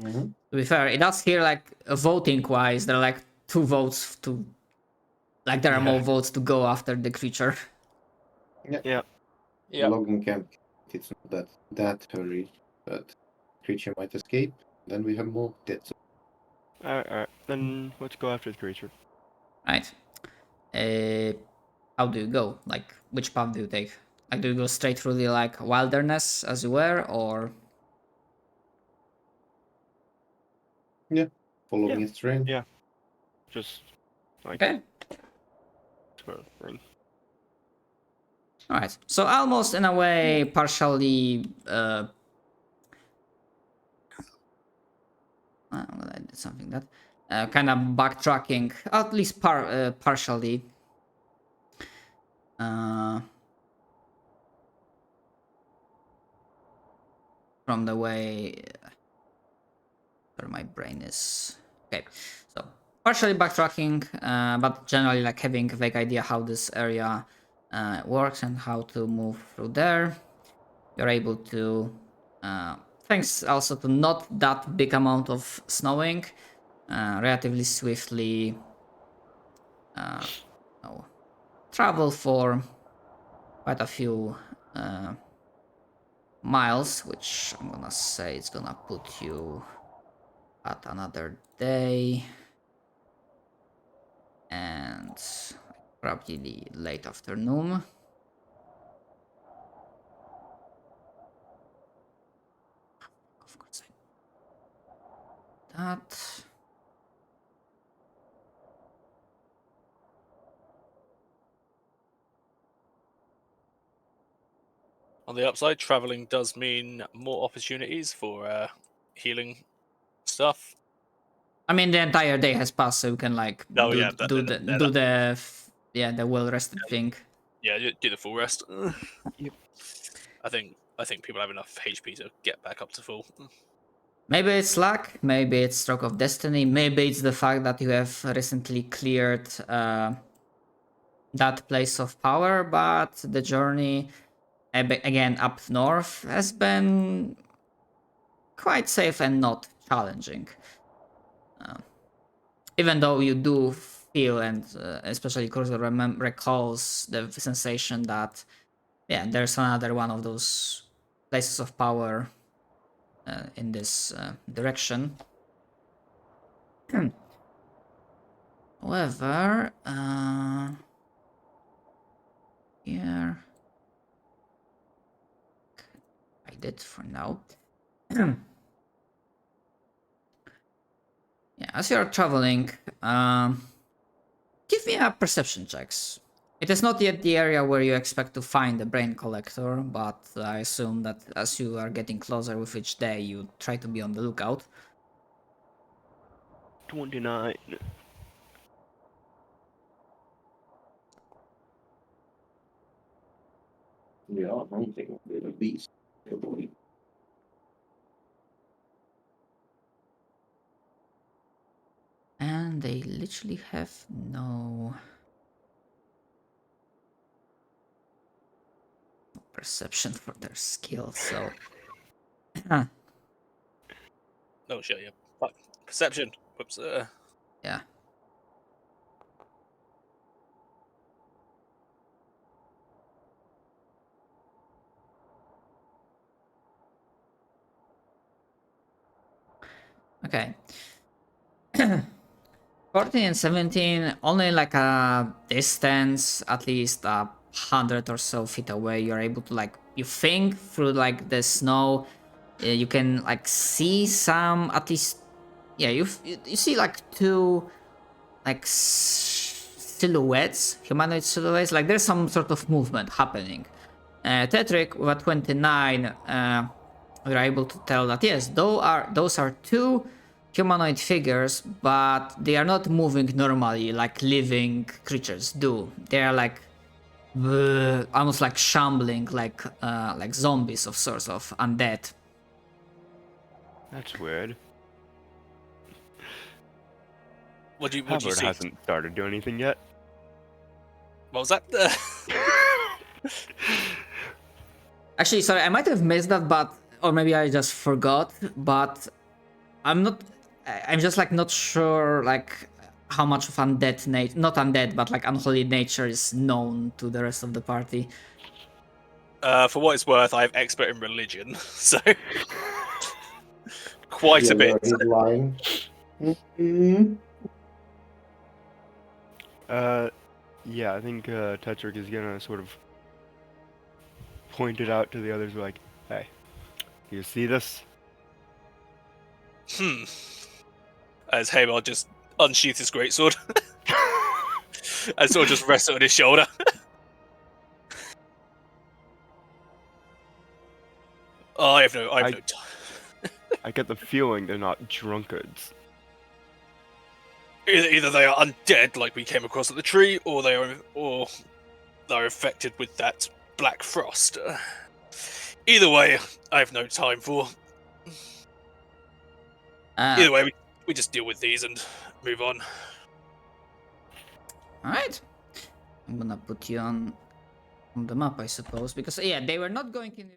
Mm-hmm. To be fair, it does here like voting wise, there are like 2 votes to, like there are more votes to go after the creature. Yeah. Yeah. Logging camp, it's not that hurry, but creature might escape. Then we have more deaths. Alright. Then let's go after the creature. Right. How do you go? Like, which path do you take? Like, do you go straight through the like wilderness as you were, or Following its train. Yeah. Just like okay? sort of thing. All right. So almost in a way, partially. Well, I did something that kind of backtracking, at least partially. from the way where my brain is. Okay, so partially backtracking, but generally like having a vague idea how this area works and how to move through there. You're able to, thanks also to not that big amount of snowing, relatively swiftly travel for quite a few miles, which I'm gonna say it's gonna put you at another day and probably the late afternoon. Of course, that. On the upside, traveling does mean more opportunities for healing stuff. I mean, the entire day has passed, so you can like Oh, do yeah, the well rested thing. Yeah, do the full rest. Yep. I think people have enough HP to get back up to full. Maybe it's luck, maybe it's stroke of destiny, maybe it's the fact that you have recently cleared that place of power, but the journey again up north has been quite safe and not challenging. Even though you do feel, and especially Cursor recalls the sensation that, yeah, there's another one of those places of power in this direction. However, here I did for now. Yeah, as you are traveling, give me a perception checks. It is not yet the area where you expect to find the brain collector, but I assume that as you are getting closer with each day, you try to be on the lookout. 29. Yeah, I'm thinking of a beast. Good boy. And they literally have no perception for their skill, so Oh shit, yeah. Fuck. Perception. Whoops. yeah. Okay. 14 and 17, only like a distance, at least 100 or so feet away, you're able to like, you think through like the snow, you can like see some, at least, yeah, you see like two like silhouettes, humanoid silhouettes, like there's some sort of movement happening. Tetrick with a 29, we're able to tell that yes, those are two humanoid figures, but they are not moving normally like living creatures do. They are like almost like shambling, like zombies of sorts of undead. That's weird. What do you Hubbard see? hasn't started doing anything yet. What was that? Actually, sorry, I might have missed that, but or maybe I just forgot. But I'm just like not sure like how much of undead not undead, but like unholy nature is known to the rest of the party. For what it's worth, I have expert in religion, so quite a bit. He's lying. Mm-hmm. Yeah, I think Tetrick is gonna sort of point it out to the others, like, hey, you see this? As Haymar just unsheaths his greatsword and sort of just rests it on his shoulder. I have no time. I get the feeling they're not drunkards. Either they are undead, like we came across at the tree, or they're infected with that black frost. Either way, I have no time for. Uh, Either way, we just deal with these and move on. Alright. I'm gonna put you on the map, I suppose, because yeah, they were not going in